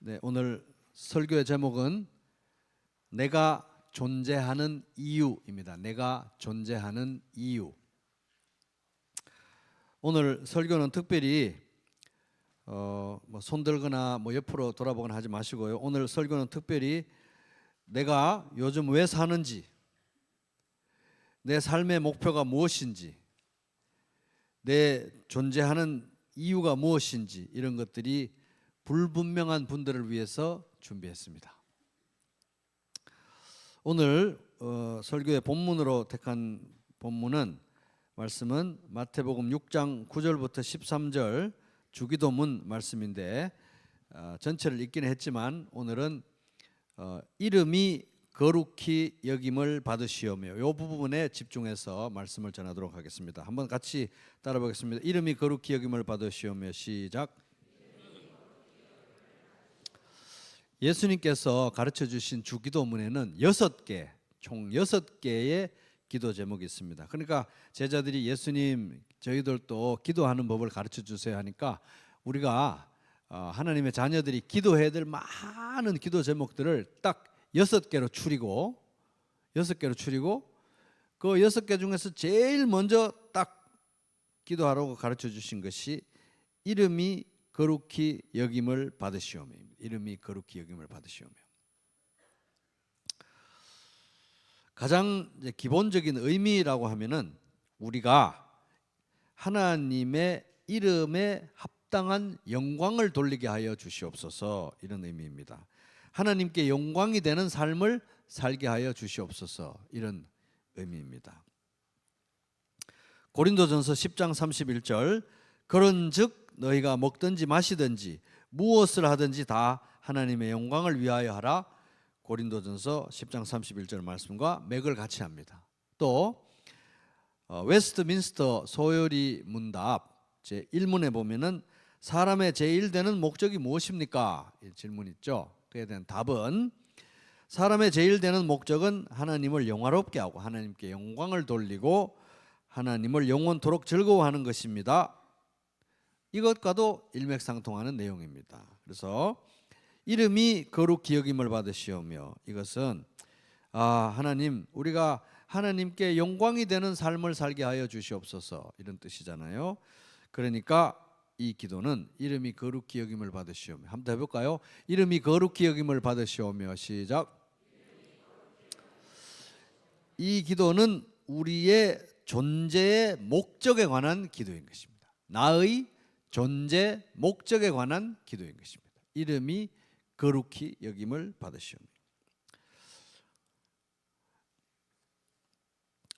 네, 오늘 설교의 제목은 내가 존재하는 이유입니다. 내가 존재하는 이유. 오늘 설교는 특별히 손 들거나 옆으로 돌아보거나 하지 마시고요. 오늘 설교는 특별히 내가 요즘 왜 사는지, 내 삶의 목표가 무엇인지, 내 존재하는 이유가 무엇인지 이런 것들이 불분명한 분들을 위해서 준비했습니다. 오늘 설교의 본문으로 택한 본문은 말씀은 마태복음 6장 9절부터 13절 주기도문 말씀인데 전체를 읽기는 했지만 오늘은 이름이 거룩히 여김을 받으시오며 이 부분에 집중해서 말씀을 전하도록 하겠습니다. 한번 같이 따라 보겠습니다. 이름이 거룩히 여김을 받으시오며. 시작. 예수님께서 가르쳐 주신 주기도문에는 총 6개의 기도 제목이 있습니다. 그러니까 제자들이 예수님 저희들도 기도하는 법을 가르쳐 주세요 하니까 우리가 하나님의 자녀들이 기도해야 될 많은 기도 제목들을 딱 6개로 추리고 그 6개 중에서 제일 먼저 딱 기도하라고 가르쳐 주신 것이 이름이 거룩히 여김을 받으시오며. 이름이 거룩히 여김을 받으시오며. 가장 기본적인 의미라고 하면은 우리가 하나님의 이름에 합당한 영광을 돌리게 하여 주시옵소서, 이런 의미입니다. 하나님께 영광이 되는 삶을 살게 하여 주시옵소서, 이런 의미입니다. 고린도전서 10장 31절 그런즉 너희가 먹든지 마시든지 무엇을 하든지 다 하나님의 영광을 위하여 하라. 고린도전서 10장 31절 말씀과 맥을 같이 합니다. 또 웨스트민스터 소요리 문답 제1문에 보면은 사람의 제1되는 목적이 무엇입니까? 이 질문 있죠. 그에 대한 답은 사람의 제1되는 목적은 하나님을 영화롭게 하고 하나님께 영광을 돌리고 하나님을 영원토록 즐거워하는 것입니다. 이것과도 일맥상통하는 내용입니다. 그래서 이름이 거룩히 여김을 받으시오며, 이것은 하나님, 우리가 하나님께 영광이 되는 삶을 살게 하여 주시옵소서, 이런 뜻이잖아요. 그러니까 이 기도는 이름이 거룩히 여김을 받으시오며. 한번 더 해볼까요? 이름이 거룩히 여김을 받으시오며. 시작. 이 기도는 우리의 존재의 목적에 관한 기도인 것입니다. 나의 존재 목적에 관한 기도인 것입니다. 이름이 거룩히 여김을 받으시오며.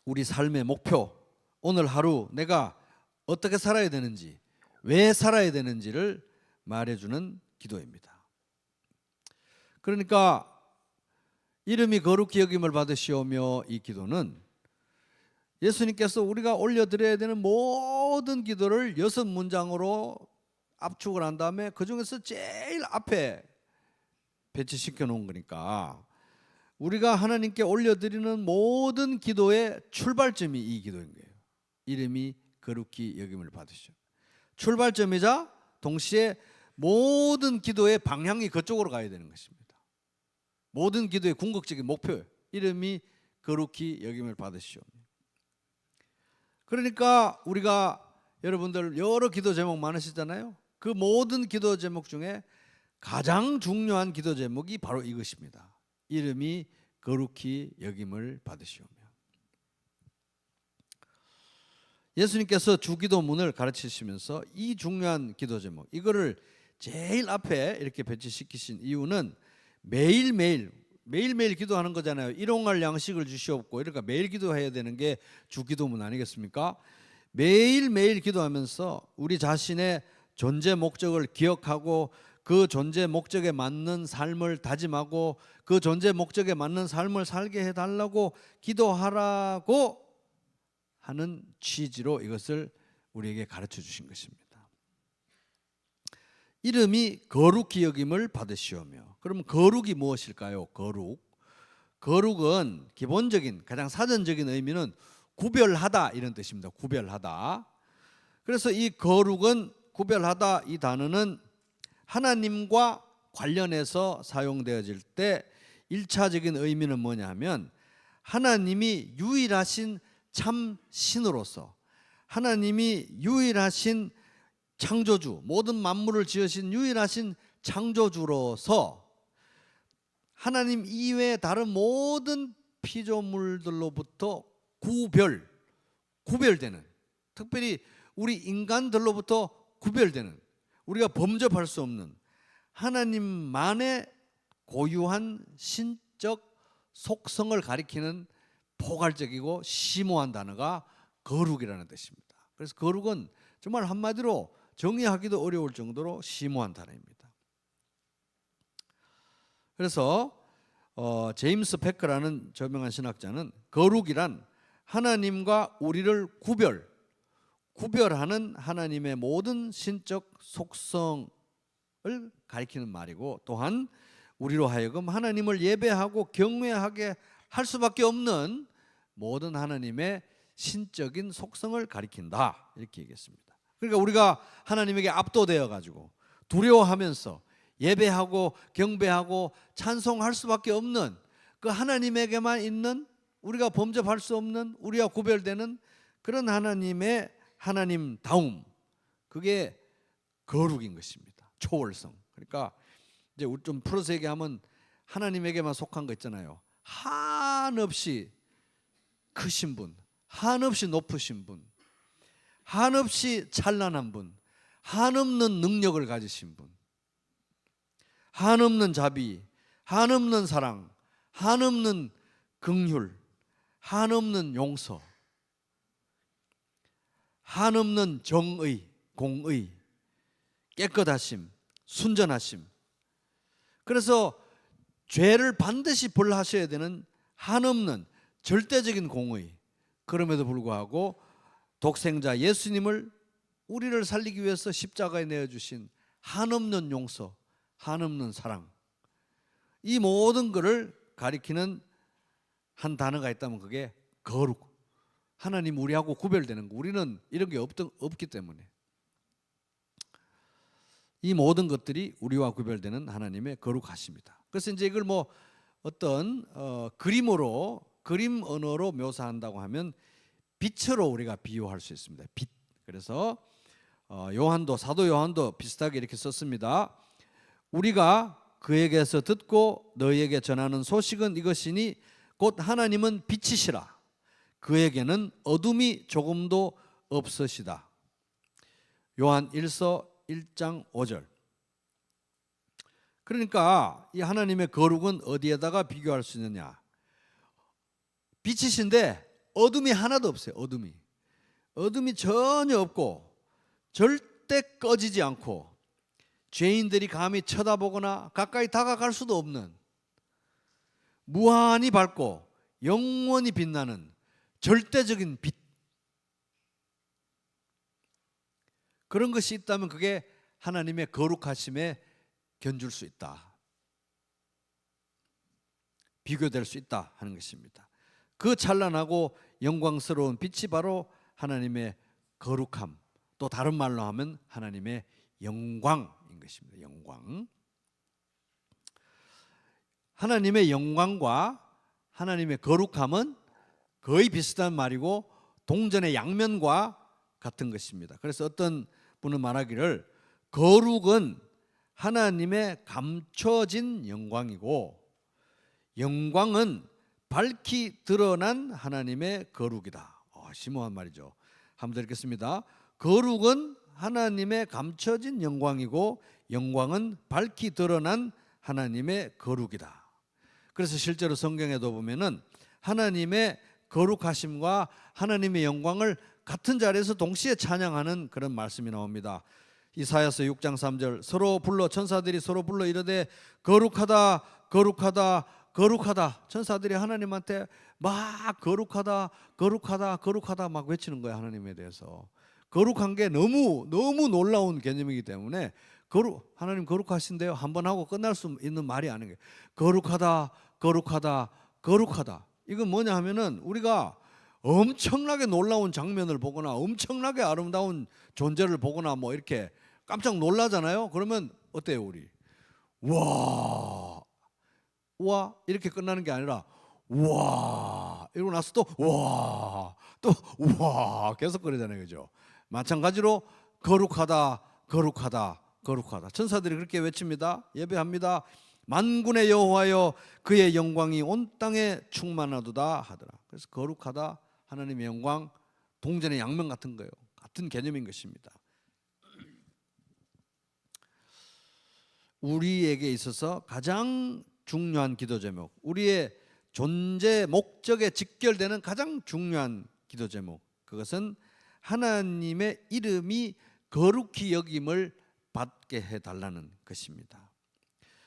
우리 삶의 목표, 오늘 하루 내가 어떻게 살아야 되는지, 왜 살아야 되는지를 말해주는 기도입니다. 그러니까 이름이 거룩히 여김을 받으시오며, 이 기도는 예수님께서 우리가 올려드려야 되는 모든 기도를 6문장으로 압축을 한 다음에 그 중에서 제일 앞에 배치시켜 놓은 거니까 우리가 하나님께 올려드리는 모든 기도의 출발점이 이 기도인 거예요. 이름이 거룩히 여김을 받으시오. 출발점이자 동시에 모든 기도의 방향이 그쪽으로 가야 되는 것입니다. 모든 기도의 궁극적인 목표예요. 이름이 거룩히 여김을 받으시오. 그러니까 우리가 여러분들 여러 기도 제목 많으시잖아요. 그 모든 기도 제목 중에 가장 중요한 기도 제목이 바로 이것입니다. 이름이 거룩히 여김을 받으시오며. 예수님께서 주기도문을 가르치시면서 이 중요한 기도 제목, 이거를 제일 앞에 이렇게 배치시키신 이유는 매일매일 기도하는 거잖아요. 일용할 양식을 주시옵고, 그러니까 매일 기도해야 되는 게 주기도문 아니겠습니까? 매일매일 기도하면서 우리 자신의 존재 목적을 기억하고 그 존재 목적에 맞는 삶을 다짐하고 그 존재 목적에 맞는 삶을 살게 해달라고 기도하라고 하는 취지로 이것을 우리에게 가르쳐 주신 것입니다. 이름이 거룩히 여김을 받으시오며. 그럼 거룩이 무엇일까요? 거룩은 기본적인 가장 사전적인 의미는 구별하다, 이런 뜻입니다. 구별하다. 그래서 이 거룩은 구별하다, 이 단어는 하나님과 관련해서 사용되어질 때 1차적인 의미는 뭐냐 하면 하나님이 유일하신 참 신으로서, 하나님이 유일하신 창조주, 모든 만물을 지으신 유일하신 창조주로서 하나님 이외의 다른 모든 피조물들로부터 구별되는, 특별히 우리 인간들로부터 구별되는, 우리가 범접할 수 없는 하나님만의 고유한 신적 속성을 가리키는 포괄적이고 심오한 단어가 거룩이라는 뜻입니다. 그래서 거룩은 정말 한마디로 정의하기도 어려울 정도로 심오한 단어입니다. 그래서 제임스 패커라는 저명한 신학자는 거룩이란 하나님과 우리를 구별하는 하나님의 모든 신적 속성을 가리키는 말이고, 또한 우리로 하여금 하나님을 예배하고 경외하게 할 수밖에 없는 모든 하나님의 신적인 속성을 가리킨다, 이렇게 얘기했습니다. 그러니까 우리가 하나님에게 압도되어 가지고 두려워하면서 예배하고 경배하고 찬송할 수밖에 없는 그 하나님에게만 있는, 우리가 범접할 수 없는, 우리와 구별되는 그런 하나님의 하나님다움, 그게 거룩인 것입니다. 초월성. 그러니까 이제 좀 풀어서 얘기하면 하나님에게만 속한 거 있잖아요. 한없이 크신 분, 한없이 높으신 분, 한없이 찬란한 분, 한없는 능력을 가지신 분, 한없는 자비, 한없는 사랑, 한없는 긍휼, 한없는 용서, 한없는 정의, 공의, 깨끗하심, 순전하심. 그래서 죄를 반드시 벌하셔야 되는 한없는 절대적인 공의, 그럼에도 불구하고 독생자 예수님을 우리를 살리기 위해서 십자가에 내어주신 한없는 용서, 한없는 사랑, 이 모든 것을 가리키는 한 단어가 있다면 그게 거룩. 하나님 우리하고 구별되는 거. 우리는 이런 게 없기 때문에 이 모든 것들이 우리와 구별되는 하나님의 거룩하십니다. 그래서 이제 이걸 뭐 어떤 그림으로, 그림 언어로 묘사한다고 하면 빛으로 우리가 비유할 수 있습니다. 빛. 그래서 사도 요한도 비슷하게 이렇게 썼습니다. 우리가 그에게서 듣고 너희에게 전하는 소식은 이것이니 곧 하나님은 빛이시라. 그에게는 어둠이 조금도 없으시다. 요한 1서 1장 5절. 그러니까 이 하나님의 거룩은 어디에다가 비교할 수 있느냐? 빛이신데 어둠이 하나도 없어요. 어둠이 전혀 없고 절대 꺼지지 않고 죄인들이 감히 쳐다보거나 가까이 다가갈 수도 없는, 무한히 밝고 영원히 빛나는 절대적인 빛. 그런 것이 있다면 그게 하나님의 거룩하심에 견줄 수 있다, 비교될 수 있다 하는 것입니다. 그 찬란하고 영광스러운 빛이 바로 하나님의 거룩함, 또 다른 말로 하면 하나님의 영광인 것입니다. 영광. 하나님의 영광과 하나님의 거룩함은 거의 비슷한 말이고 동전의 양면과 같은 것입니다. 그래서 어떤 분은 말하기를 거룩은 하나님의 감춰진 영광이고 영광은 밝히 드러난 하나님의 거룩이다. 심오한 말이죠. 한번 더 읽겠습니다. 거룩은 하나님의 감춰진 영광이고 영광은 밝히 드러난 하나님의 거룩이다. 그래서 실제로 성경에도 보면은 하나님의 거룩하심과 하나님의 영광을 같은 자리에서 동시에 찬양하는 그런 말씀이 나옵니다. 이사야서 6장 3절, 천사들이 서로 불러 이르되 거룩하다 거룩하다 거룩하다. 천사들이 하나님한테 막 거룩하다 거룩하다 거룩하다 막 외치는 거예요. 하나님에 대해서. 거룩한 게 너무 놀라운 개념이기 때문에 하나님 거룩하신데요 한번 하고 끝날 수 있는 말이 아닌 거예요. 거룩하다 거룩하다 거룩하다. 이건 뭐냐 하면은 우리가 엄청나게 놀라운 장면을 보거나 엄청나게 아름다운 존재를 보거나 뭐 이렇게 깜짝 놀라잖아요. 그러면 어때요? 와, 와 이렇게 끝나는 게 아니라 와 이러고 나서 또 와, 또 와 계속 그러잖아요, 그죠? 마찬가지로 거룩하다, 거룩하다, 거룩하다. 천사들이 그렇게 외칩니다. 예배합니다. 만군의 여호와여, 그의 영광이 온 땅에 충만하도다 하더라. 그래서 거룩하다, 하나님의 영광, 동전의 양면 같은 거예요. 같은 개념인 것입니다. 우리에게 있어서 가장 중요한 기도 제목, 우리의 존재 목적에 직결되는 가장 중요한 기도 제목, 그것은 하나님의 이름이 거룩히 여김을 받게 해달라는 것입니다.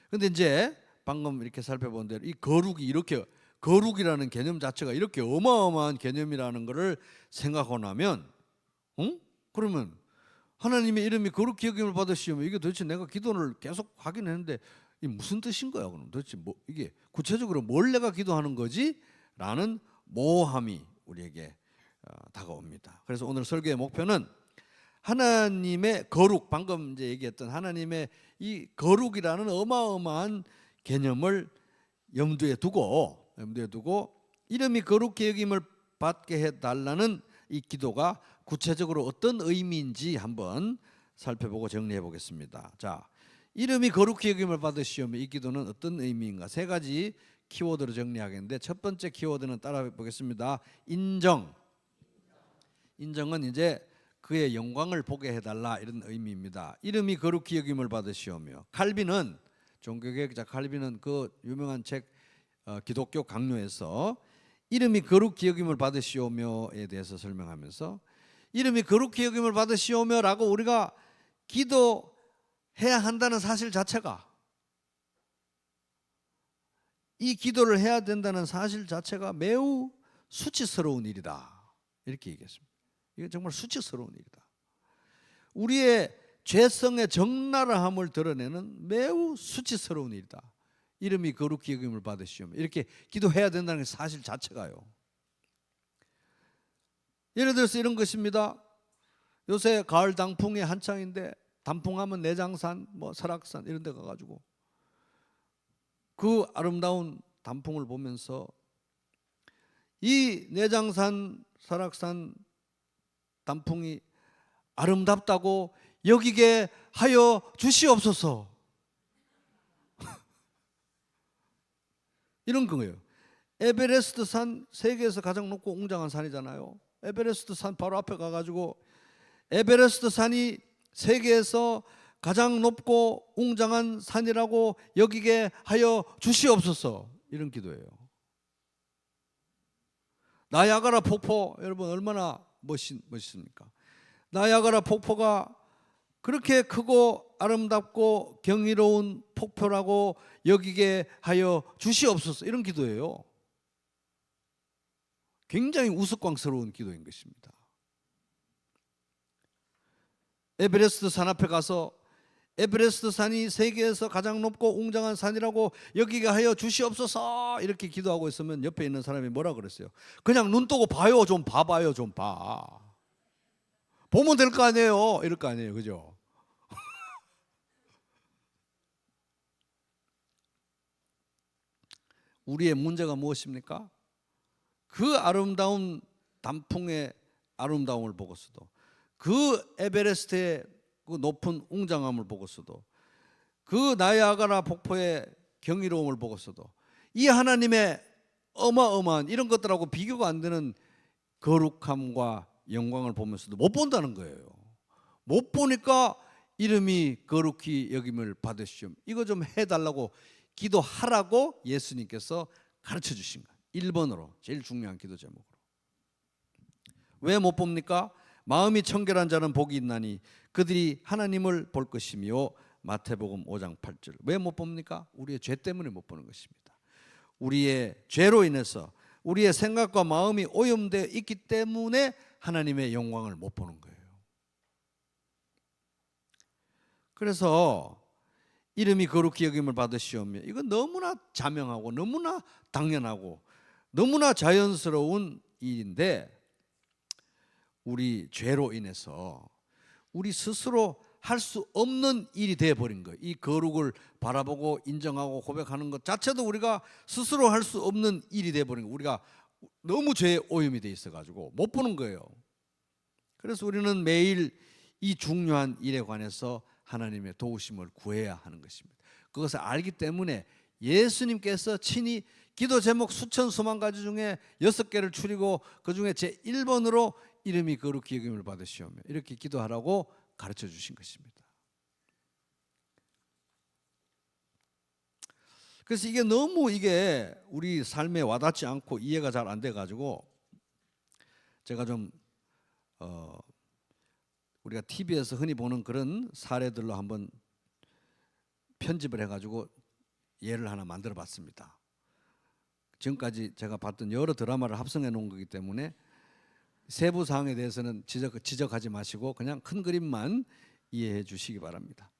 그런데 이제 방금 이렇게 살펴본 대로 이 거룩이 이렇게, 거룩이라는 개념 자체가 이렇게 어마어마한 개념이라는 것을 생각하고 나면, 그러면 하나님의 이름이 거룩히 여김을 받으시면 이게 도대체 내가 기도를 계속 하긴 했는데 이 무슨 뜻인 거야? 그럼 도대체 뭐 이게 구체적으로 뭘 내가 기도하는 거지? 라는 모호함이 우리에게 다가옵니다. 그래서 오늘 설교의 목표는 하나님의 거룩, 방금 이제 얘기했던 하나님의 이 거룩이라는 어마어마한 개념을 염두에 두고 이름이 거룩히 여김을 받게 해달라는 이 기도가 구체적으로 어떤 의미인지 한번 살펴보고 정리해 보겠습니다. 자, 이름이 거룩히 여김을 받으시오며 이 기도는 어떤 의미인가? 세 가지 키워드로 정리하겠는데, 첫 번째 키워드는 따라 보겠습니다. 인정. 인정은 이제 그의 영광을 보게 해달라, 이런 의미입니다. 이름이 거룩히 여김을 받으시오며, 칼빈은, 종교개혁자 칼빈은 그 유명한 책 기독교 강요에서 이름이 거룩히 여김을 받으시오며에 대해서 설명하면서, 이름이 거룩히 여김을 받으시오며라고 우리가 기도해야 한다는 사실 자체가, 이 기도를 해야 된다는 사실 자체가 매우 수치스러운 일이다, 이렇게 얘기했습니다. 이게 정말 수치스러운 일이다. 우리의 죄성의 적나라함을 드러내는 매우 수치스러운 일이다. 이름이 거룩히 여김을 받으시오며, 이렇게 기도해야 된다는 사실 자체가요. 예를 들어서 이런 것입니다. 요새 가을 단풍이 한창인데, 단풍하면 내장산, 설악산 이런 데 가가지고 그 아름다운 단풍을 보면서 이 내장산, 설악산 단풍이 아름답다고 여기게 하여 주시옵소서. 이런 거예요. 에베레스트 산, 세계에서 가장 높고 웅장한 산이잖아요. 에베레스트 산 바로 앞에 가가지고 에베레스트 산이 세계에서 가장 높고 웅장한 산이라고 여기게 하여 주시옵소서, 이런 기도예요. 나야가라 폭포, 여러분 얼마나 멋있습니까? 나야가라 폭포가 그렇게 크고 아름답고 경이로운 폭포라고 여기게 하여 주시옵소서, 이런 기도예요. 굉장히 우스꽝스러운 기도인 것입니다. 에베레스트 산 앞에 가서 에베레스트 산이 세계에서 가장 높고 웅장한 산이라고 여기게 하여 주시옵소서, 이렇게 기도하고 있으면 옆에 있는 사람이 뭐라 그랬어요? 그냥 눈 뜨고 봐요, 좀 봐봐요, 좀 봐. 보면 될 거 아니에요, 이럴 거 아니에요, 그죠? 우리의 문제가 무엇입니까? 그 아름다운 단풍의 아름다움을 보고서도, 그 에베레스트의 그 높은 웅장함을 보고서도, 그 나야가라 폭포의 경이로움을 보고서도 이 하나님의 어마어마한 이런 것들하고 비교가 안 되는 거룩함과 영광을 보면서도 못 본다는 거예요. 못 보니까 이름이 거룩히 여김을 받으시오, 이거 좀 해달라고 기도하라고 예수님께서 가르쳐 주신 거예요. 1번으로 제일 중요한 기도 제목으로. 왜 못 봅니까? 마음이 청결한 자는 복이 있나니 그들이 하나님을 볼 것이며, 마태복음 5장 8절. 왜 못 봅니까? 우리의 죄 때문에 못 보는 것입니다. 우리의 죄로 인해서 우리의 생각과 마음이 오염되어 있기 때문에 하나님의 영광을 못 보는 거예요. 그래서 이름이 거룩히 여김을 받으시오며, 이건 너무나 자명하고 너무나 당연하고 너무나 자연스러운 일인데, 우리 죄로 인해서 우리 스스로 할 수 없는 일이 되어 버린 거예요. 이 거룩을 바라보고 인정하고 고백하는 것 자체도 우리가 스스로 할 수 없는 일이 되어 버린 거예요. 우리가 너무 죄에 오염이 돼 있어 가지고 못 보는 거예요. 그래서 우리는 매일 이 중요한 일에 관해서 하나님의 도우심을 구해야 하는 것입니다. 그것을 알기 때문에 예수님께서 친히 기도 제목 수천 수만 가지 중에 6개를 추리고 그 중에 제 1번으로 이름이 거룩히 여김을 받으시오며 이렇게 기도하라고 가르쳐 주신 것입니다. 그래서 이게 너무 우리 삶에 와닿지 않고 이해가 잘 안 돼 가지고 제가 좀 우리가 TV에서 흔히 보는 그런 사례들로 한번 편집을 해가지고 예를 하나 만들어 봤습니다. 지금까지 제가 봤던 여러 드라마를 합성해 놓은 거기 때문에 세부 사항에 대해서는 지적하지 마시고 그냥 큰 그림만 이해해 주시기 바랍니다.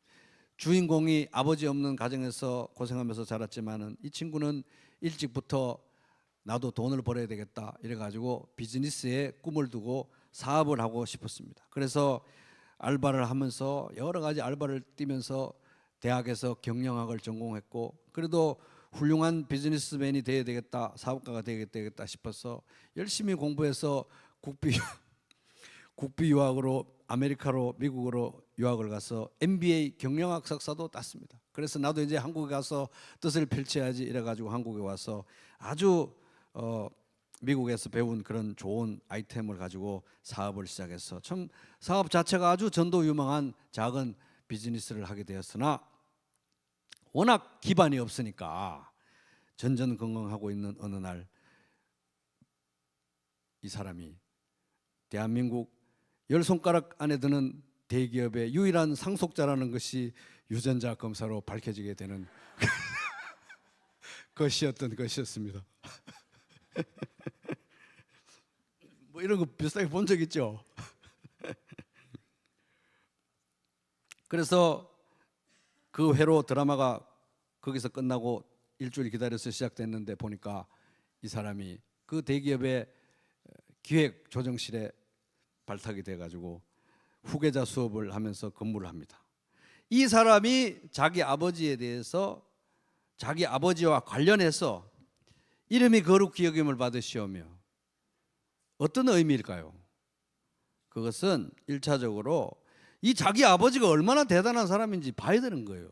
주인공이 아버지 없는 가정에서 고생하면서 자랐지만은 이 친구는 일찍부터 나도 돈을 벌어야 되겠다 이래가지고 비즈니스에 꿈을 두고 사업을 하고 싶었습니다. 그래서 알바를 하면서 여러 가지 알바를 뛰면서 대학에서 경영학을 전공했고 그래도 훌륭한 비즈니스맨이 되어야 되겠다, 사업가가 되겠다 싶어서 열심히 공부해서 국비 유학으로 아메리카로 미국으로 유학을 가서 MBA 경영학 석사도 땄습니다. 그래서 나도 이제 한국에 가서 뜻을 펼쳐야지 이래가지고 한국에 와서 아주 미국에서 배운 그런 좋은 아이템을 가지고 사업을 시작해서 참 사업 자체가 아주 전도 유망한 작은 비즈니스를 하게 되었으나 워낙 기반이 없으니까 전전긍긍하고 있는 어느 날 이 사람이 대한민국 10손가락 안에 드는 대기업의 유일한 상속자라는 것이 유전자 검사로 밝혀지게 되는 것이었습니다. 뭐 이런 거 비슷하게 본 적 있죠? 그래서 그 회로 드라마가 거기서 끝나고 일주일 기다려서 시작됐는데 보니까 이 사람이 그 대기업의 기획 조정실에 발탁이 돼가지고 후계자 수업을 하면서 근무를 합니다. 이 사람이 자기 아버지에 대해서 자기 아버지와 관련해서 이름이 거룩히 여김을 받으시오며 어떤 의미일까요? 그것은 1차적으로 이 자기 아버지가 얼마나 대단한 사람인지 봐야 되는 거예요.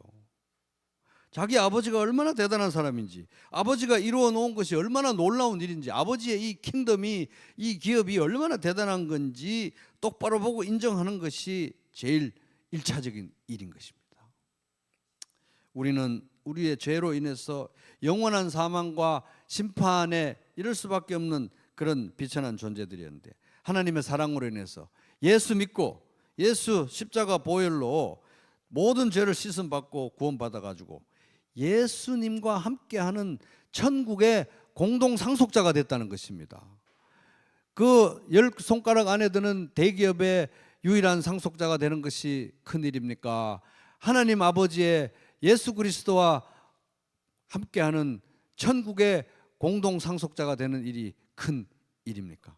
자기 아버지가 얼마나 대단한 사람인지, 아버지가 이루어 놓은 것이 얼마나 놀라운 일인지, 아버지의 이 킹덤이, 이 기업이 얼마나 대단한 건지 똑바로 보고 인정하는 것이 제일 1차적인 일인 것입니다. 우리는 우리의 죄로 인해서 영원한 사망과 심판에 이를 수밖에 없는 그런 비천한 존재들이었는데 하나님의 사랑으로 인해서 예수 믿고 예수 십자가 보혈로 모든 죄를 씻음받고 구원받아가지고 예수님과 함께하는 천국의 공동 상속자가 됐다는 것입니다. 그 10손가락 안에 드는 대기업의 유일한 상속자가 되는 것이 큰일입니까? 하나님 아버지의 예수 그리스도와 함께하는 천국의 공동 상속자가 되는 일이 큰 일입니까?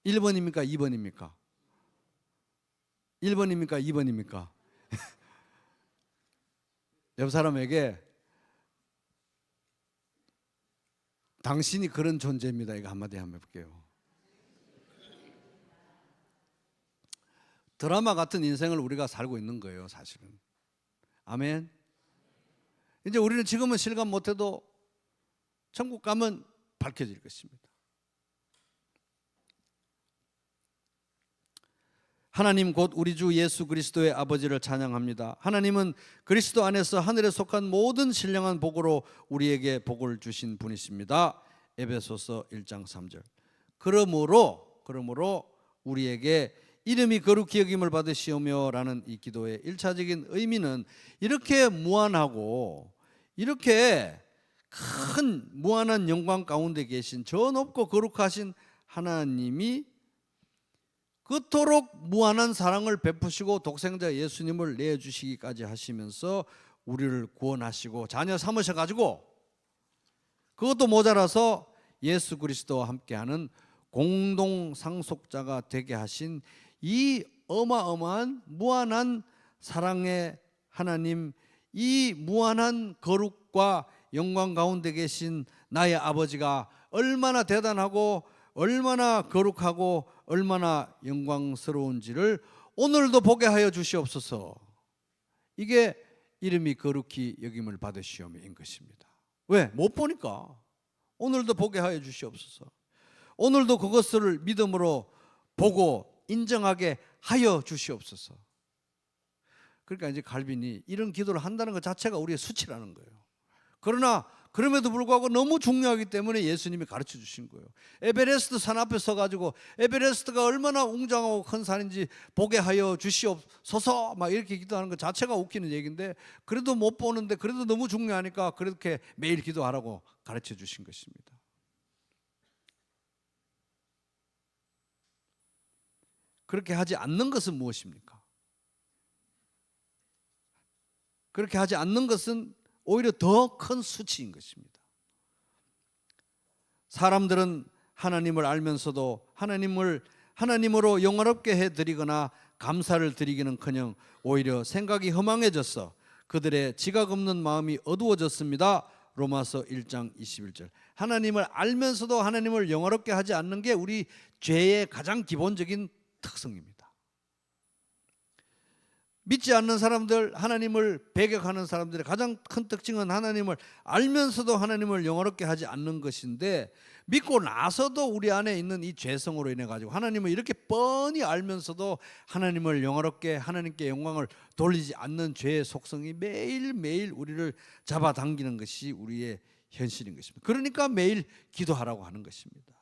1번입니까? 2번입니까? 1번입니까? 2번입니까? 옆 사람에게 당신이 그런 존재입니다. 이거 한마디 한번 해볼게요. 드라마 같은 인생을 우리가 살고 있는 거예요, 사실은. 아멘. 이제 우리는 지금은 실감 못해도 천국 가면 밝혀질 것입니다. 하나님 곧 우리 주 예수 그리스도의 아버지를 찬양합니다. 하나님은 그리스도 안에서 하늘에 속한 모든 신령한 복으로 우리에게 복을 주신 분이십니다. 에베소서 1장 3절. 그러므로 우리에게 이름이 거룩히 여김을 받으시오며 라는 이 기도의 1차적인 의미는 이렇게 무한하고 이렇게 큰 무한한 영광 가운데 계신 저 높고 거룩하신 하나님이 그토록 무한한 사랑을 베푸시고 독생자 예수님을 내주시기까지 하시면서 우리를 구원하시고 자녀 삼으셔가지고 그것도 모자라서 예수 그리스도와 함께하는 공동 상속자가 되게 하신 이 어마어마한 무한한 사랑의 하나님, 이 무한한 거룩과 영광 가운데 계신 나의 아버지가 얼마나 대단하고 얼마나 거룩하고 얼마나 영광스러운지를 오늘도 보게 하여 주시옵소서. 이게 이름이 거룩히 여김을 받으시오며인 것입니다. 왜? 못 보니까. 오늘도 보게 하여 주시옵소서. 오늘도 그것을 믿음으로 보고 인정하게 하여 주시옵소서. 그러니까 이제 칼빈이 이런 기도를 한다는 것 자체가 우리의 수치라는 거예요. 그러나 그럼에도 불구하고 너무 중요하기 때문에 예수님이 가르쳐 주신 거예요. 에베레스트 산 앞에 서가지고 에베레스트가 얼마나 웅장하고 큰 산인지 보게 하여 주시옵소서 막 이렇게 기도하는 것 자체가 웃기는 얘기인데, 그래도 못 보는데 그래도 너무 중요하니까 그렇게 매일 기도하라고 가르쳐 주신 것입니다. 그렇게 하지 않는 것은 무엇입니까? 그렇게 하지 않는 것은 오히려 더 큰 수치인 것입니다. 사람들은 하나님을 알면서도 하나님으로 영화롭게 해드리거나 감사를 드리기는커녕 오히려 생각이 허망해져서 그들의 지각 없는 마음이 어두워졌습니다. 로마서 1장 21절. 하나님을 알면서도 하나님을 영화롭게 하지 않는 게 우리 죄의 가장 기본적인 특성입니다. 믿지 않는 사람들, 하나님을 배격하는 사람들의 가장 큰 특징은 하나님을 알면서도 하나님을 영화롭게 하지 않는 것인데, 믿고 나서도 우리 안에 있는 이 죄성으로 인해 가지고 하나님을 이렇게 뻔히 알면서도 하나님을 영화롭게, 하나님께 영광을 돌리지 않는 죄의 속성이 매일매일 우리를 잡아당기는 것이 우리의 현실인 것입니다. 그러니까 매일 기도하라고 하는 것입니다.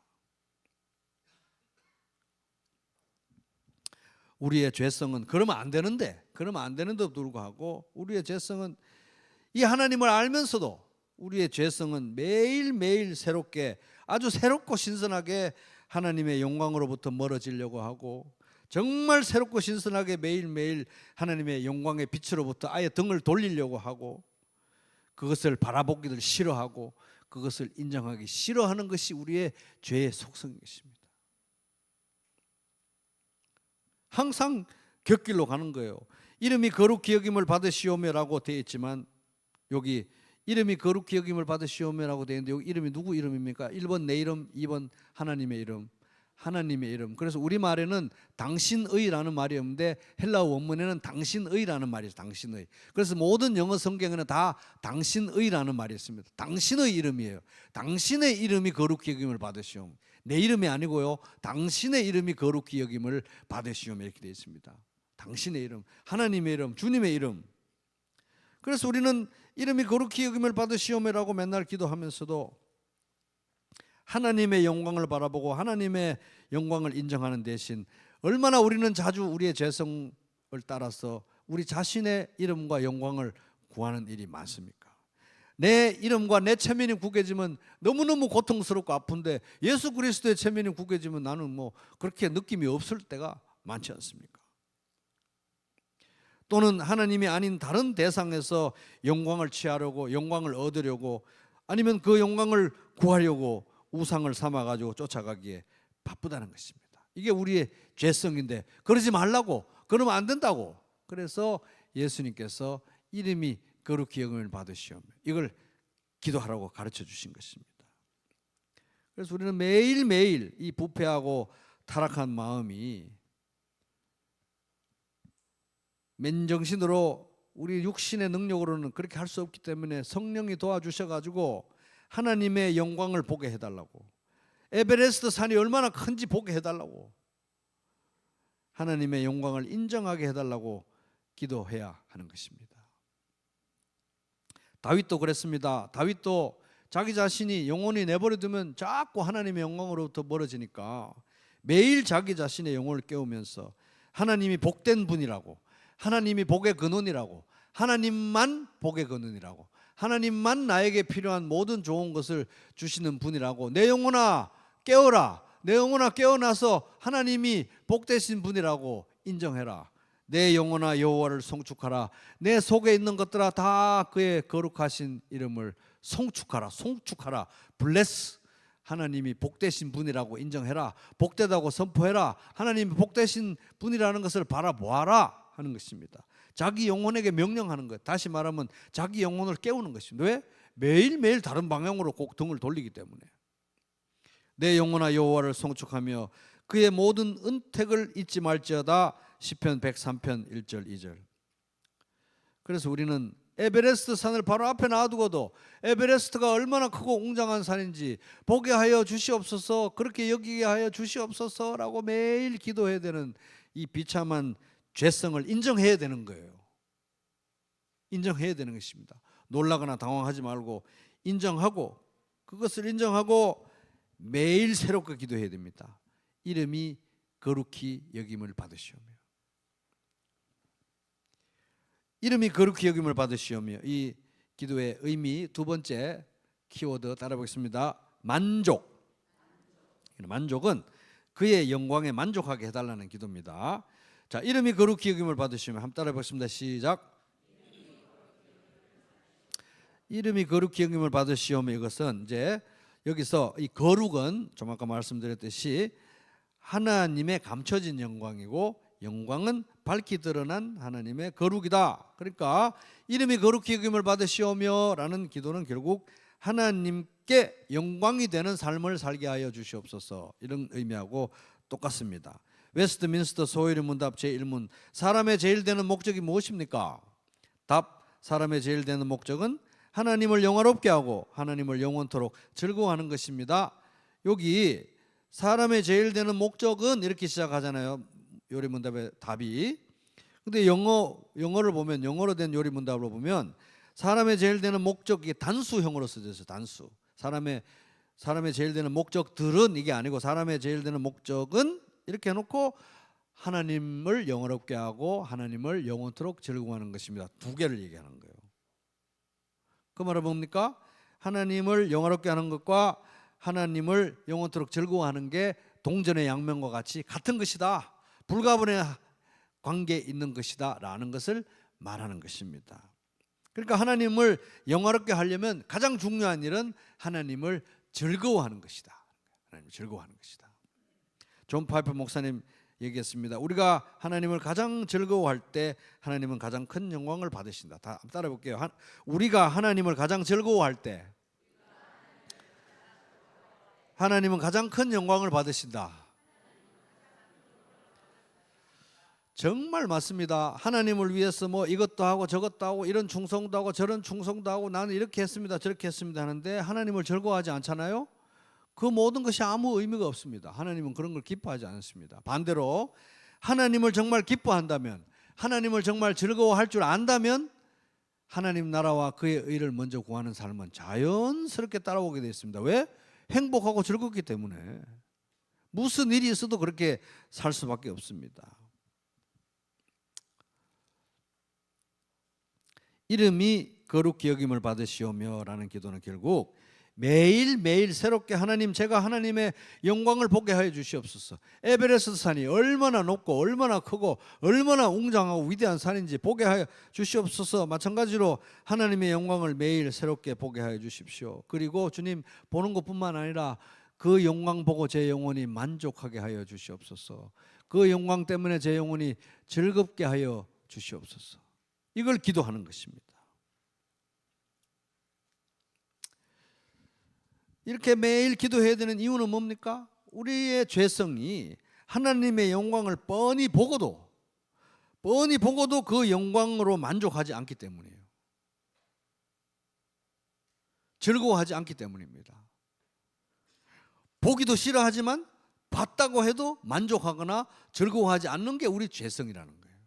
우리의 죄성은 그러면 안 되는데도 불구하고 우리의 죄성은, 이 하나님을 알면서도 우리의 죄성은 매일매일 새롭게, 아주 새롭고 신선하게 하나님의 영광으로부터 멀어지려고 하고, 정말 새롭고 신선하게 매일매일 하나님의 영광의 빛으로부터 아예 등을 돌리려고 하고, 그것을 바라보기를 싫어하고 그것을 인정하기 싫어하는 것이 우리의 죄의 속성인 것입니다. 항상 곁길로 가는 거예요. 이름이 거룩히 여김을 받으시오며라고 되어 있지만, 여기 이름이 거룩히 여김을 받으시오며라고 되어 있는데 여기 이름이 누구 이름입니까? 1번 내 이름, 2번 하나님의 이름. 하나님의 이름. 그래서 우리말에는 당신의라는 말이 없는데 헬라어 원문에는 당신의라는 말이 있어요. 당신의. 그래서 모든 영어 성경에는 다 당신의라는 말이 있습니다. 당신의 이름이에요. 당신의 이름이 거룩히 여김을 받으시오며. 내 이름이 아니고요, 당신의 이름이 거룩히 여김을 받으시오며 이렇게 되어 있습니다. 당신의 이름, 하나님의 이름, 주님의 이름. 그래서 우리는 이름이 거룩히 여김을 받으시오며라고 맨날 기도하면서도 하나님의 영광을 바라보고 하나님의 영광을 인정하는 대신 얼마나 우리는 자주 우리의 죄성을 따라서 우리 자신의 이름과 영광을 구하는 일이 많습니까? 내 이름과 내 체면이 구겨지면 너무너무 고통스럽고 아픈데, 예수 그리스도의 체면이 구겨지면 나는 뭐 그렇게 느낌이 없을 때가 많지 않습니까? 또는 하나님이 아닌 다른 대상에서 영광을 취하려고, 영광을 얻으려고, 아니면 그 영광을 구하려고 우상을 삼아가지고 쫓아가기에 바쁘다는 것입니다. 이게 우리의 죄성인데 그러지 말라고, 그러면 안 된다고. 그래서 예수님께서 이름이 거룩히 여김을 받으시오며 이걸 기도하라고 가르쳐 주신 것입니다. 그래서 우리는 매일매일 이 부패하고 타락한 마음이 맨정신으로 우리 육신의 능력으로는 그렇게 할 수 없기 때문에 성령이 도와주셔가지고 하나님의 영광을 보게 해달라고, 에베레스트 산이 얼마나 큰지 보게 해달라고, 하나님의 영광을 인정하게 해달라고 기도해야 하는 것입니다. 다윗도 그랬습니다. 다윗도 자기 자신이 영혼이 내버려두면 자꾸 하나님의 영광으로부터 멀어지니까 매일 자기 자신의 영혼을 깨우면서 하나님이 복된 분이라고, 하나님이 복의 근원이라고, 하나님만 복의 근원이라고, 하나님만 나에게 필요한 모든 좋은 것을 주시는 분이라고, 내 영혼아 깨어라, 내 영혼아 깨어나서 하나님이 복되신 분이라고 인정해라. 내 영혼아 여호와를 송축하라. 내 속에 있는 것들아 다 그의 거룩하신 이름을 송축하라. 송축하라. 블레스. 하나님이 복되신 분이라고 인정해라. 복되다고 선포해라. 하나님이 복되신 분이라는 것을 바라보아라 하는 것입니다. 자기 영혼에게 명령하는 것. 다시 말하면 자기 영혼을 깨우는 것입니다. 왜? 매일매일 다른 방향으로 꼭 등을 돌리기 때문에. 내 영혼아 여호와를 송축하며 그의 모든 은택을 잊지 말지어다. 시편 103편 1절 2절. 그래서 우리는 에베레스트 산을 바로 앞에 놔두고도 에베레스트가 얼마나 크고 웅장한 산인지 보게 하여 주시옵소서, 그렇게 여기게 하여 주시옵소서라고 매일 기도해야 되는 이 비참한 죄성을 인정해야 되는 거예요. 인정해야 되는 것입니다. 놀라거나 당황하지 말고 인정하고, 그것을 인정하고 매일 새롭게 기도해야 됩니다. 이름이 거룩히 여김을 받으시오며. 이름이 거룩히 여김을 받으시오며. 이 기도의 의미 두 번째 키워드 따라 보겠습니다. 만족. 만족은 그의 영광에 만족하게 해달라는 기도입니다. 자, 이름이 거룩히 여김을 받으시오며. 한번 따라 보겠습니다. 시작. 이름이 거룩히 여김을 받으시오며. 이것은 이제 여기서 이 거룩은 좀 아까 말씀드렸듯이 하나님의 감춰진 영광이고, 영광은 밝히 드러난 하나님의 거룩이다. 그러니까 이름이 거룩히 여김을 받으시오며 라는 기도는 결국 하나님께 영광이 되는 삶을 살게 하여 주시옵소서, 이런 의미하고 똑같습니다. 웨스트민스터 소위의 문답 제1문. 사람의 제일 되는 목적이 무엇입니까? 답. 사람의 제일 되는 목적은 하나님을 영화롭게 하고 하나님을 영원토록 즐거워하는 것입니다. 여기 사람의 제일 되는 목적은 이렇게 시작하잖아요. 요리문답의 답이. 근데 영어를 보면, 영어로 된 요리문답으로 보면 사람의 제일 되는 목적이 단수형으로 써져 있어요. 단수. 사람의 제일 되는 목적들은 이게 아니고, 사람의 제일 되는 목적은 이렇게 해놓고 하나님을 영화롭게 하고 하나님을 영원토록 즐거워하는 것입니다. 두 개를 얘기하는 거예요. 그 말은 뭡니까? 하나님을 영화롭게 하는 것과 하나님을 영원토록 즐거워하는 게 동전의 양면과 같이 같은 것이다. 불가분의 관계에 있는 것이다 라는 것을 말하는 것입니다. 그러니까 하나님을 영화롭게 하려면 가장 중요한 일은 하나님을 즐거워하는 것이다. 하나님을 즐거워하는 것이다. 존 파이프 목사님 얘기했습니다. 우리가 하나님을 가장 즐거워할 때 하나님은 가장 큰 영광을 받으신다. 다 따라 볼게요. 우리가 하나님을 가장 즐거워할 때 하나님은 가장 큰 영광을 받으신다. 정말 맞습니다. 하나님을 위해서 뭐 이것도 하고 저것도 하고 이런 충성도 하고 저런 충성도 하고 나는 이렇게 했습니다 저렇게 했습니다 하는데 하나님을 즐거워하지 않잖아요. 그 모든 것이 아무 의미가 없습니다. 하나님은 그런 걸 기뻐하지 않습니다. 반대로 하나님을 정말 기뻐한다면, 하나님을 정말 즐거워할 줄 안다면 하나님 나라와 그의 의를 먼저 구하는 삶은 자연스럽게 따라오게 되어 있습니다. 왜? 행복하고 즐겁기 때문에. 무슨 일이 있어도 그렇게 살 수밖에 없습니다. 이름이 거룩히 여김을 받으시오며 라는 기도는 결국 매일매일 새롭게 하나님, 제가 하나님의 영광을 보게 하여 주시옵소서. 에베레스트 산이 얼마나 높고 얼마나 크고 얼마나 웅장하고 위대한 산인지 보게 하여 주시옵소서. 마찬가지로 하나님의 영광을 매일 새롭게 보게 하여 주십시오. 그리고 주님 보는 것뿐만 아니라 그 영광 보고 제 영혼이 만족하게 하여 주시옵소서. 그 영광 때문에 제 영혼이 즐겁게 하여 주시옵소서. 이걸 기도하는 것입니다. 이렇게 매일 기도해야 되는 이유는 뭡니까? 우리의 죄성이 하나님의 영광을 뻔히 보고도 그 영광으로 만족하지 않기 때문이에요. 즐거워하지 않기 때문입니다. 보기도 싫어하지만 봤다고 해도 만족하거나 즐거워하지 않는 게 우리 죄성이라는 거예요.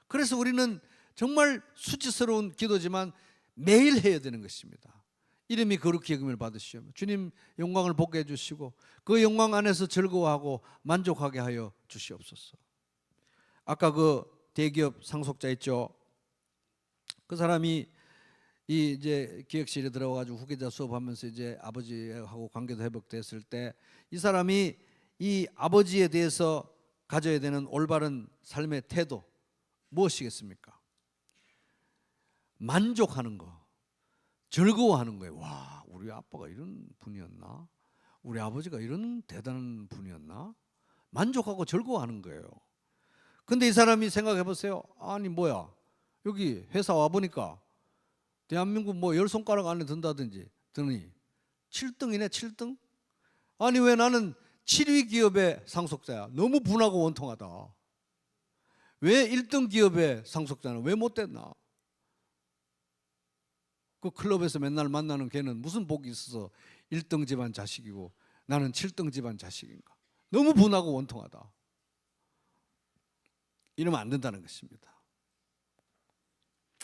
그래서 우리는 정말 수치스러운 기도지만 매일 해야 되는 것입니다. 이름이 거룩히 여김을 받으시오며 주님 영광을 보게 해주시고 그 영광 안에서 즐거워하고 만족하게 하여 주시옵소서. 아까 그 대기업 상속자 있죠. 그 사람이 이제 기획실에 들어가지고 후계자 수업하면서 이제 아버지하고 관계도 회복됐을 때 이 사람이 이 아버지에 대해서 가져야 되는 올바른 삶의 태도 무엇이겠습니까? 만족하는 거, 즐거워하는 거예요. 와, 우리 아빠가 이런 분이었나? 우리 아버지가 이런 대단한 분이었나? 만족하고 즐거워하는 거예요. 근데 이 사람이 생각해 보세요. 아니 뭐야, 여기 회사 와보니까 대한민국 뭐 10손가락 안에 든다든지 드니 7등이네 7등? 아니 왜 나는 7위 기업의 상속자야? 너무 분하고 원통하다. 왜 1등 기업의 상속자는 왜 못 됐나? 그 클럽에서 맨날 만나는 걔는 무슨 복이 있어서 1등 집안 자식이고 나는 7등 집안 자식인가? 너무 분하고 원통하다. 이러면 안 된다는 것입니다.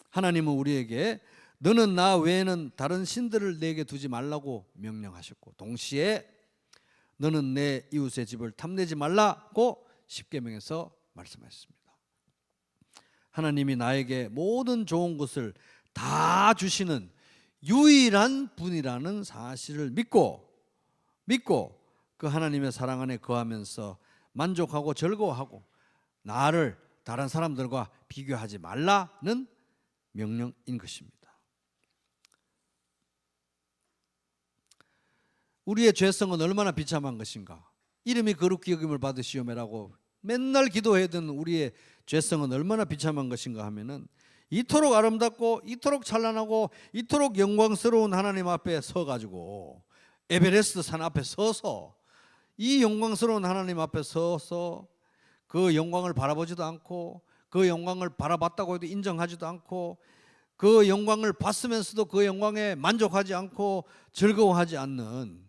하나님은 우리에게 너는 나 외에는 다른 신들을 내게 두지 말라고 명령하셨고, 동시에 너는 내 이웃의 집을 탐내지 말라고 십계명에서 말씀하셨습니다. 하나님이 나에게 모든 좋은 것을 다 주시는 유일한 분이라는 사실을 믿고 그 하나님의 사랑 안에 거하면서 만족하고 즐거워하고 나를 다른 사람들과 비교하지 말라는 명령인 것입니다. 우리의 죄성은 얼마나 비참한 것인가. 이름이 거룩히 여김을 받으시오매라고 맨날 기도해야 되는 우리의 죄성은 얼마나 비참한 것인가 하면은, 이토록 아름답고 이토록 찬란하고 이토록 영광스러운 하나님 앞에 서가지고, 에베레스트 산 앞에 서서 이 영광스러운 하나님 앞에 서서 그 영광을 바라보지도 않고, 그 영광을 바라봤다고 해도 인정하지도 않고, 그 영광을 봤으면서도 그 영광에 만족하지 않고 즐거워하지 않는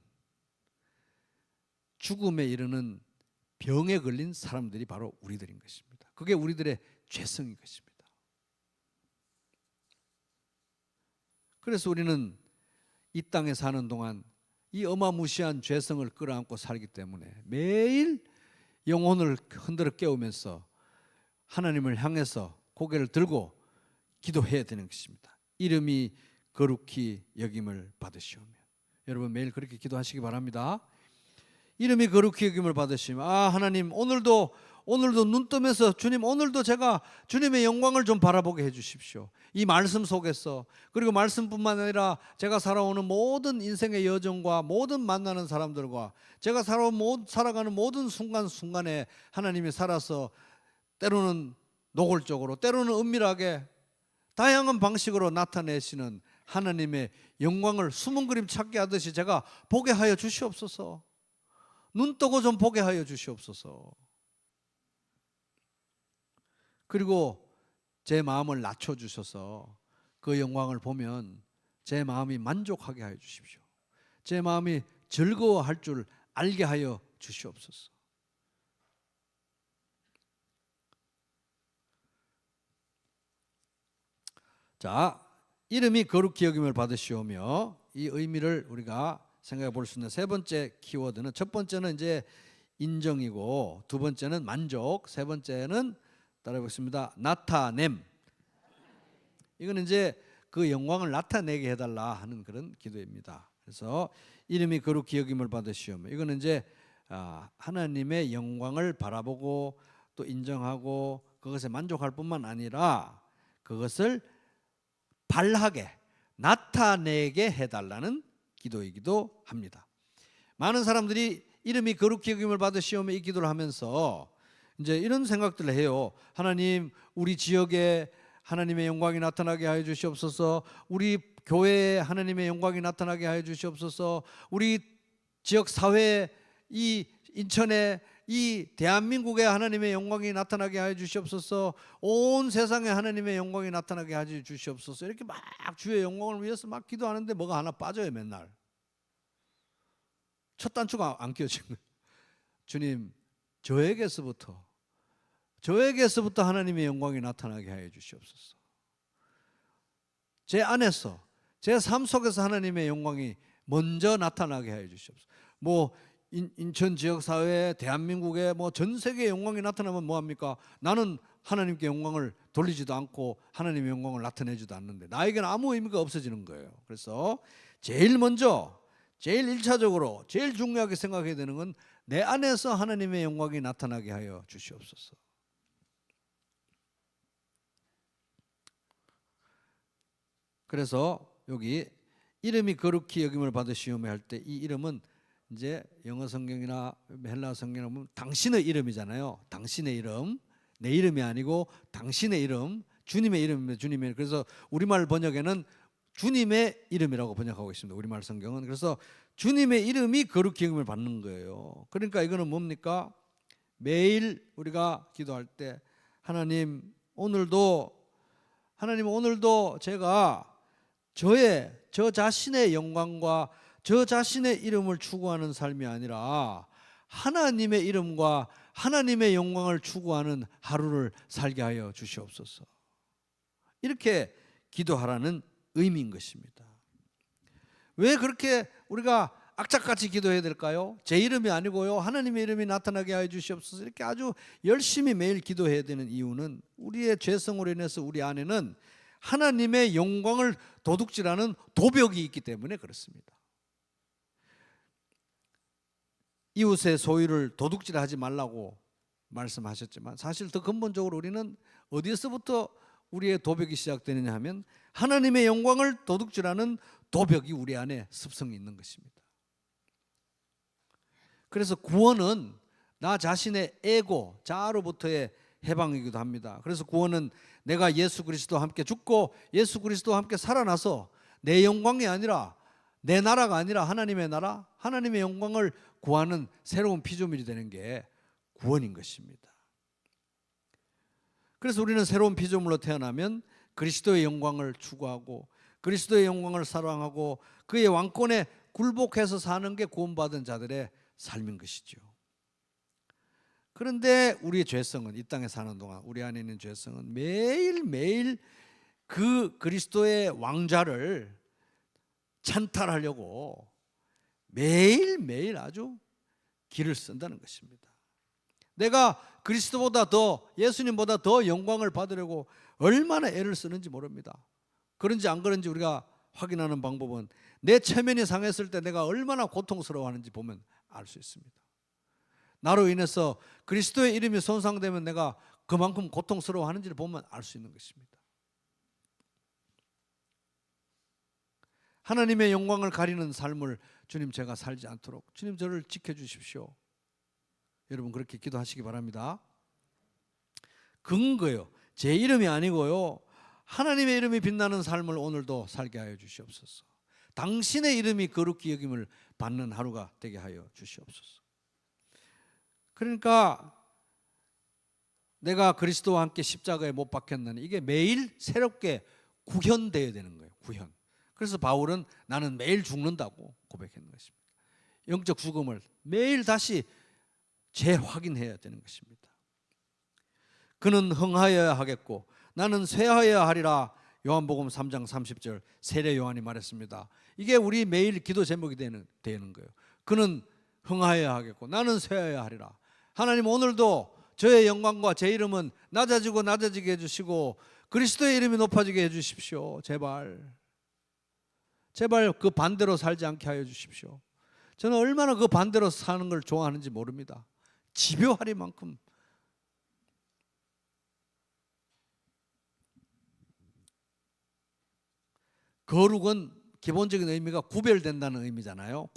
죽음에 이르는 병에 걸린 사람들이 바로 우리들인 것입니다. 그게 우리들의 죄성인 것입니다. 그래서 우리는 이 땅에 사는 동안 이 어마무시한 죄성을 끌어안고 살기 때문에 매일 영혼을 흔들어 깨우면서 하나님을 향해서 고개를 들고 기도해야 되는 것입니다. 이름이 거룩히 여김을 받으시오며. 여러분 매일 그렇게 기도하시기 바랍니다. 이름이 거룩히 여김을 받으시면, 하나님 오늘도 눈 뜨면서 주님, 오늘도 제가 주님의 영광을 좀 바라보게 해주십시오. 이 말씀 속에서, 그리고 말씀뿐만 아니라 제가 살아오는 모든 인생의 여정과 모든 만나는 사람들과 제가 살아가는 모든 순간순간에 하나님이 살아서 때로는 노골적으로, 때로는 은밀하게 다양한 방식으로 나타내시는 하나님의 영광을 숨은 그림 찾기 하듯이 제가 보게 하여 주시옵소서. 눈 뜨고 좀 보게 하여 주시옵소서. 그리고 제 마음을 낮춰주셔서 그 영광을 보면 제 마음이 만족하게 하여 주십시오. 제 마음이 즐거워할 줄 알게 하여 주시옵소서. 자, 이름이 거룩히 여김을 받으시오며, 이 의미를 우리가 생각해 볼 수 있는 세 번째 키워드는, 첫 번째는 이제 인정이고, 두 번째는 만족, 세 번째는 따라해보겠습니다. 나타냄. 이거는 이제 그 영광을 나타내게 해달라 하는 그런 기도입니다. 그래서 이름이 거룩히 여김을 받으시오며, 이거는 이제 하나님의 영광을 바라보고 또 인정하고 그것에 만족할 뿐만 아니라 그것을 발하게 나타내게 해달라는 기도이기도 합니다. 많은 사람들이 이름이 거룩히 여김을 받으시오며 이 기도를 하면서 이제 이런 생각들을 해요. 하나님, 우리 지역에 하나님의 영광이 나타나게 하여 주시옵소서. 우리 교회에 하나님의 영광이 나타나게 하여 주시옵소서. 우리 지역 사회에, 이 인천에, 이 대한민국에 하나님의 영광이 나타나게 하여 주시옵소서. 온 세상에 하나님의 영광이 나타나게 하여 주시옵소서. 이렇게 막 주의 영광을 위해서 막 기도하는데 뭐가 하나 빠져요. 맨날 첫 단추가 안 껴진 거예요. 주님, 저에게서부터 하나님의 영광이 나타나게 하여 주시옵소서. 제 안에서, 제 삶 속에서 하나님의 영광이 먼저 나타나게 하여 주시옵소서. 뭐 인천 지역사회, 대한민국에 뭐 전 세계에 영광이 나타나면 뭐합니까? 나는 하나님께 영광을 돌리지도 않고 하나님의 영광을 나타내지도 않는데 나에게는 아무 의미가 없어지는 거예요. 그래서 제일 먼저, 제일 1차적으로 제일 중요하게 생각해야 되는 건 내 안에서 하나님의 영광이 나타나게 하여 주시옵소서. 그래서 여기 이름이 거룩히 여김을 받으시오며 할 때 이 이름은 이제 영어 성경이나 헬라 성경에 보면 당신의 이름이잖아요. 당신의 이름, 내 이름이 아니고 당신의 이름, 주님의 이름입니다. 주님의. 그래서 우리말 번역에는 주님의 이름이라고 번역하고 있습니다. 우리말 성경은. 그래서 주님의 이름이 거룩히 여김을 받는 거예요. 그러니까 이거는 뭡니까? 매일 우리가 기도할 때 하나님 오늘도 제가 저 자신의 영광과 저 자신의 이름을 추구하는 삶이 아니라 하나님의 이름과 하나님의 영광을 추구하는 하루를 살게 하여 주시옵소서. 이렇게 기도하라는 의미인 것입니다. 왜 그렇게 우리가 악착같이 기도해야 될까요? 제 이름이 아니고요, 하나님의 이름이 나타나게 하여 주시옵소서. 이렇게 아주 열심히 매일 기도해야 되는 이유는 우리의 죄성으로 인해서 우리 안에는 하나님의 영광을 도둑질하는 도벽이 있기 때문에 그렇습니다. 이웃의 소유를 도둑질하지 말라고 말씀하셨지만 사실 더 근본적으로 우리는 어디에서부터 우리의 도벽이 시작되느냐 하면 하나님의 영광을 도둑질하는 도벽이 우리 안에 습성이 있는 것입니다. 그래서 구원은 나 자신의 에고, 자아로부터의 해방이기도 합니다. 그래서 구원은 내가 예수 그리스도와 함께 죽고 예수 그리스도와 함께 살아나서 내 영광이 아니라 내 나라가 아니라 하나님의 나라, 하나님의 영광을 구하는 새로운 피조물이 되는 게 구원인 것입니다. 그래서 우리는 새로운 피조물로 태어나면 그리스도의 영광을 추구하고 그리스도의 영광을 사랑하고 그의 왕권에 굴복해서 사는 게 구원받은 자들의 삶인 것이죠. 그런데 우리의 죄성은, 이 땅에 사는 동안 우리 안에 있는 죄성은 매일매일 그 그리스도의 왕좌를 찬탈하려고 매일매일 아주 길을 쓴다는 것입니다. 내가 그리스도보다 더, 예수님보다 더 영광을 받으려고 얼마나 애를 쓰는지 모릅니다. 그런지 안 그런지 우리가 확인하는 방법은 내 체면이 상했을 때 내가 얼마나 고통스러워하는지 보면 알 수 있습니다. 나로 인해서 그리스도의 이름이 손상되면 내가 그만큼 고통스러워하는지를 보면 알 수 있는 것입니다. 하나님의 영광을 가리는 삶을 주님 제가 살지 않도록 주님 저를 지켜주십시오. 여러분 그렇게 기도하시기 바랍니다. 근거요, 제 이름이 아니고요, 하나님의 이름이 빛나는 삶을 오늘도 살게 하여 주시옵소서. 당신의 이름이 거룩히 여김을 받는 하루가 되게 하여 주시옵소서. 그러니까 내가 그리스도와 함께 십자가에 못 박혔나니 이게 매일 새롭게 구현되어야 되는 거예요. 구현. 그래서 바울은 나는 매일 죽는다고 고백했는 것입니다. 영적 죽음을 매일 다시 재확인해야 되는 것입니다. 그는 흥하여야 하겠고 나는 쇠하여야 하리라. 요한복음 3장 30절 세례 요한이 말했습니다. 이게 우리 매일 기도 제목이 되는 거예요. 그는 흥하여야 하겠고 나는 쇠하여야 하리라. 하나님 오늘도 저의 영광과 제 이름은 낮아지고 낮아지게 해주시고 그리스도의 이름이 높아지게 해주십시오. 제발 그 반대로 살지 않게 하여 주십시오. 저는 얼마나 그 반대로 사는 걸 좋아하는지 모릅니다. 집요하리만큼. 거룩은 기본적인 의미가 구별된다는 의미잖아요.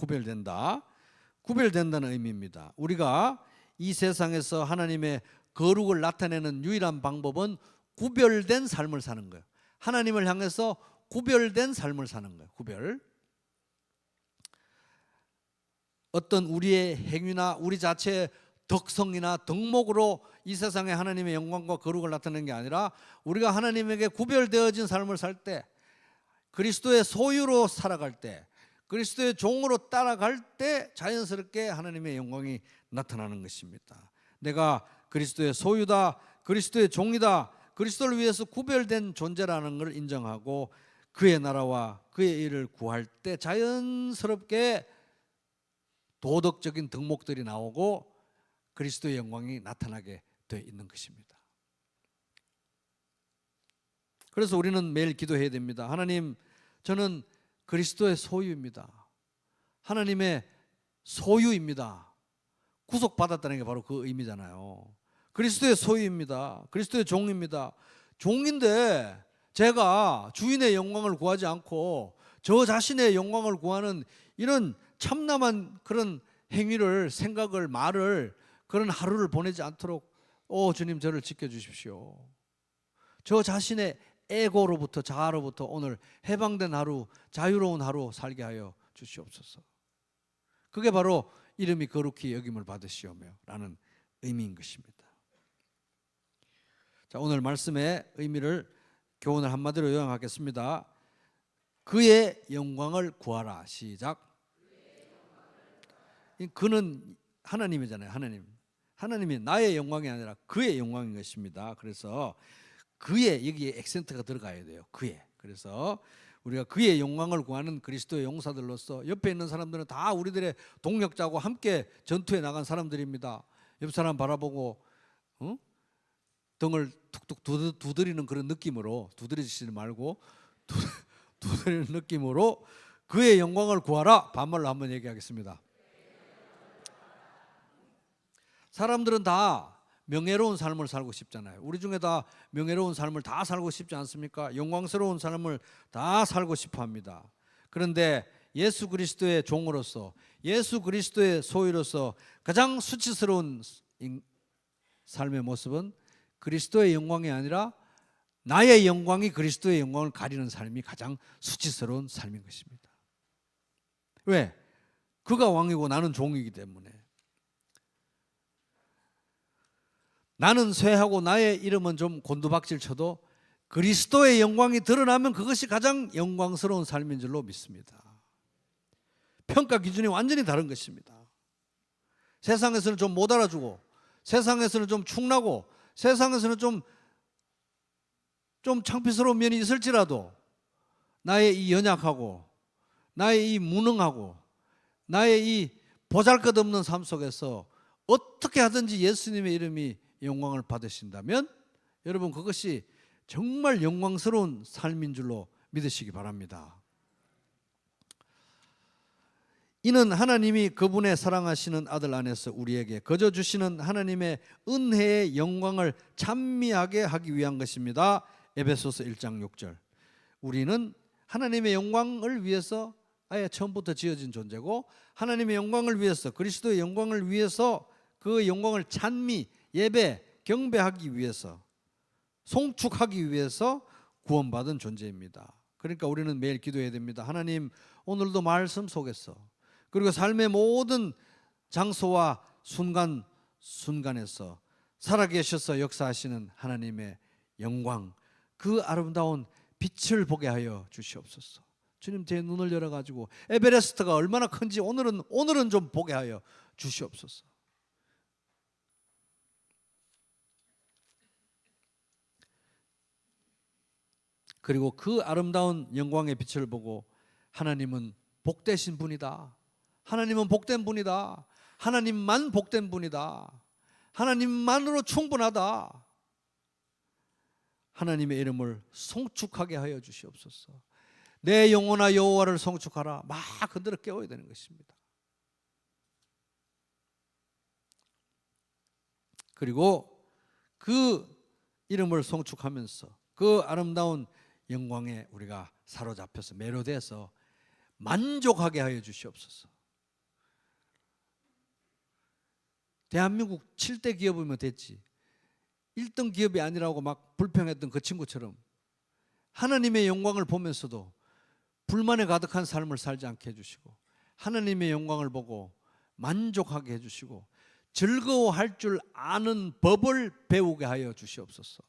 구별된다는 의미입니다. 우리가 이 세상에서 하나님의 거룩을 나타내는 유일한 방법은 구별된 삶을 사는 거예요. 하나님을 향해서 구별된 삶을 사는 거예요. 구별. 어떤 우리의 행위나 우리 자체의 덕성이나 덕목으로 이 세상에 하나님의 영광과 거룩을 나타내는 게 아니라 우리가 하나님에게 구별되어진 삶을 살 때, 그리스도의 소유로 살아갈 때, 그리스도의 종으로 따라갈 때 자연스럽게 하나님의 영광이 나타나는 것입니다. 내가 그리스도의 소유다, 그리스도의 종이다, 그리스도를 위해서 구별된 존재라는 것을 인정하고 그의 나라와 그의 일을 구할 때 자연스럽게 도덕적인 덕목들이 나오고 그리스도의 영광이 나타나게 되어 있는 것입니다. 그래서 우리는 매일 기도해야 됩니다. 하나님, 저는 그리스도의 소유입니다. 하나님의 소유입니다. 구속받았다는 게 바로 그 의미잖아요. 그리스도의 소유입니다. 그리스도의 종입니다. 종인데 제가 주인의 영광을 구하지 않고 저 자신의 영광을 구하는 이런 참남한 그런 행위를, 생각을, 말을, 그런 하루를 보내지 않도록 주님 저를 지켜주십시오. 저 자신의 에고로부터, 자아로부터 오늘 해방된 하루, 자유로운 하루 살게 하여 주시옵소서. 그게 바로 이름이 거룩히 여김을 받으시오며 라는 의미인 것입니다. 자, 오늘 말씀의 의미를, 교훈을 한마디로 요약하겠습니다. 그의 영광을 구하라. 시작. 그는 하나님이잖아요. 하나님이 나의 영광이 아니라 그의 영광인 것입니다. 그래서 그의, 여기에 액센트가 들어가야 돼요. 그의. 그래서 우리가 그의 영광을 구하는 그리스도의 용사들로서 옆에 있는 사람들은 다 우리들의 동력자고 함께 전투에 나간 사람들입니다. 옆 사람 바라보고 등을 툭툭 두드리는 그런 느낌으로, 두드리지 말고 두드리는 느낌으로 그의 영광을 구하라. 반말로 한번 얘기하겠습니다. 사람들은 다 명예로운 삶을 살고 싶잖아요. 우리 중에 다 명예로운 삶을 다 살고 싶지 않습니까? 영광스러운 삶을 다 살고 싶어 합니다. 그런데 예수 그리스도의 종으로서, 예수 그리스도의 소유로서 가장 수치스러운 삶의 모습은 그리스도의 영광이 아니라 나의 영광이 그리스도의 영광을 가리는 삶이 가장 수치스러운 삶인 것입니다. 왜? 그가 왕이고 나는 종이기 때문에. 나는 쇠하고 나의 이름은 좀 곤두박질 쳐도 그리스도의 영광이 드러나면 그것이 가장 영광스러운 삶인 줄로 믿습니다. 평가 기준이 완전히 다른 것입니다. 세상에서는 좀 못 알아주고, 세상에서는 좀 축나고, 세상에서는 좀 창피스러운 면이 있을지라도 나의 이 연약하고, 나의 이 무능하고, 나의 이 보잘것없는 삶 속에서 어떻게 하든지 예수님의 이름이 영광을 받으신다면 여러분 그것이 정말 영광스러운 삶인 줄로 믿으시기 바랍니다. 이는 하나님이 그분의 사랑하시는 아들 안에서 우리에게 거저 주시는 하나님의 은혜의 영광을 찬미하게 하기 위한 것입니다. 에베소서 1장 6절. 우리는 하나님의 영광을 위해서 아예 처음부터 지어진 존재고, 하나님의 영광을 위해서, 그리스도의 영광을 위해서, 그 영광을 찬미, 예배, 경배하기 위해서, 송축하기 위해서 구원받은 존재입니다. 그러니까 우리는 매일 기도해야 됩니다. 하나님, 오늘도 말씀 속에서, 그리고 삶의 모든 장소와 순간에서 살아계셔서 역사하시는 하나님의 영광, 그 아름다운 빛을 보게 하여 주시옵소서. 주님, 제 눈을 열어가지고 에베레스트가 얼마나 큰지 오늘은 좀 보게 하여 주시옵소서. 그리고 그 아름다운 영광의 빛을 보고 하나님은 복되신 분이다, 하나님은 복된 분이다, 하나님만 복된 분이다, 하나님만으로 충분하다, 하나님의 이름을 송축하게 하여 주시옵소서. 내 영혼아 여호와를 송축하라. 막 그들을 깨워야 되는 것입니다. 그리고 그 이름을 송축하면서 그 아름다운 영광에 우리가 사로잡혀서 매료돼서 만족하게 하여 주시옵소서. 대한민국 7대 기업이면 됐지, 1등 기업이 아니라고 막 불평했던 그 친구처럼 하나님의 영광을 보면서도 불만에 가득한 삶을 살지 않게 해주시고, 하나님의 영광을 보고 만족하게 해주시고 즐거워할 줄 아는 법을 배우게 하여 주시옵소서.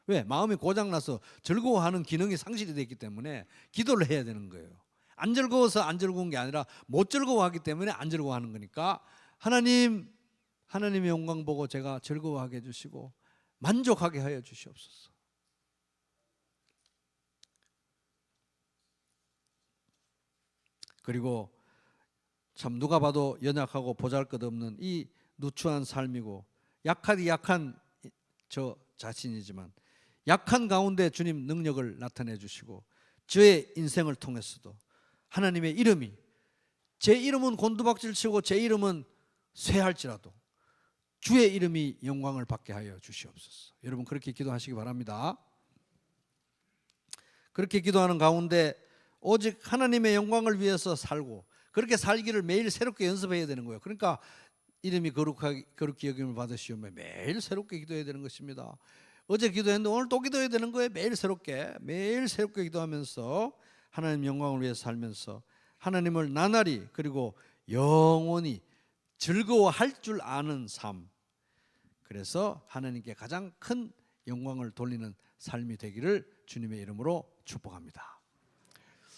왜? 마음이 고장나서 즐거워하는 기능이 상실이 되기 때문에 기도를 해야 되는 거예요. 안 즐거워서 안 즐거운 게 아니라 못 즐거워하기 때문에 안 즐거워하는 거니까, 하나님의 영광 보고 제가 즐거워하게 해주시고 만족하게 하여 주시옵소서. 그리고 참 누가 봐도 연약하고 보잘것없는 이 누추한 삶이고 약한 저 자신이지만 약한 가운데 주님 능력을 나타내 주시고, 저의 인생을 통해서도 하나님의 이름이, 제 이름은 곤두박질 치고 제 이름은 쇠할지라도 주의 이름이 영광을 받게 하여 주시옵소서. 여러분 그렇게 기도하시기 바랍니다. 그렇게 기도하는 가운데 오직 하나님의 영광을 위해서 살고 그렇게 살기를 매일 새롭게 연습해야 되는 거예요. 그러니까 이름이 거룩히 여김을 받으시오며 매일 새롭게 기도해야 되는 것입니다. 어제 기도했는데 오늘 또 기도해야 되는 거예요. 매일 새롭게 기도하면서 하나님 영광을 위해서 살면서 하나님을 나날이 그리고 영원히 즐거워할 줄 아는 삶, 그래서 하나님께 가장 큰 영광을 돌리는 삶이 되기를 주님의 이름으로 축복합니다.